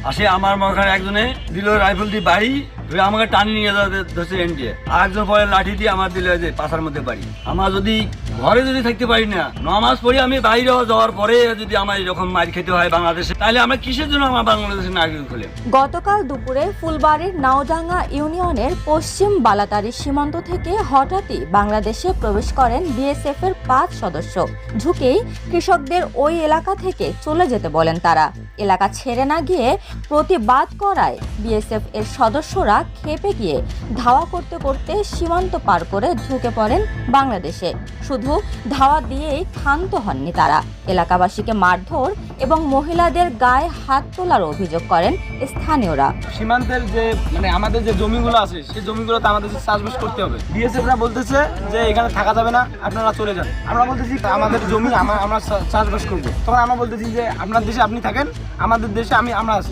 আসে আমার ওখানে একজনে দিল রাইফেল দিয়ে বাড়ি, আমাকে টানি নিয়ে ধরছে এনডিএ, আর একজন পরে লাঠি দিয়ে আমার দিল যে পাশার মধ্যে বাড়ি। আমার যদি ঘরে যদি থাকতে পারি না, নামাজ পড়ি আমি বাইরে যাওয়ার পরে যদি আমার এরকম মার খেতে হয় বাংলাদেশে, তাহলে আমরা কিসের জন্য আমার বাংলাদেশের নাগরিক হলে? গতকাল দুপুরে ফুলবাড়ির নাওডাঙ্গা ইউনিয়নের পশ্চিম বালাতারি সীমান্ত থেকে হঠাৎই বাংলাদেশে প্রবেশ করেন বিএসএফ এর 5 সদস্য। ঝুঁকেই কৃষকদের ওই এলাকা থেকে চলে যেতে বলেন তারা। এলাকা ছেড়ে না গিয়ে প্রতিবাদ করায় বিএসএফ এর সদস্যরা ক্ষেপে গিয়ে ধাওয়া করতে করতে সীমান্ত পার করে ঢুকে পড়েন বাংলাদেশে। শুধু ধাওয়া দিয়েই ক্ষান্ত হননি তারা, এলাকাবাসীকে মারধর এবং মহিলাদের গায়ে হাত তোলার অভিযোগ করেন স্থানীয়রা। সীমান্তের যে আমাদের যে জমিগুলো আছে সেই জমিগুলোতে আমাদের চাষবাস করতে হবে। বিএসএফরা বলতেছে যে এখানে থাকা যাবে না, আপনারা চলে যান। আমরা বলতেছি আমাদের জমি আমরা চাষবাস করবো। তখন আমরা বলতেছি যে আপনার দেশে আপনি থাকেন, আমাদের দেশে আমরা আছি।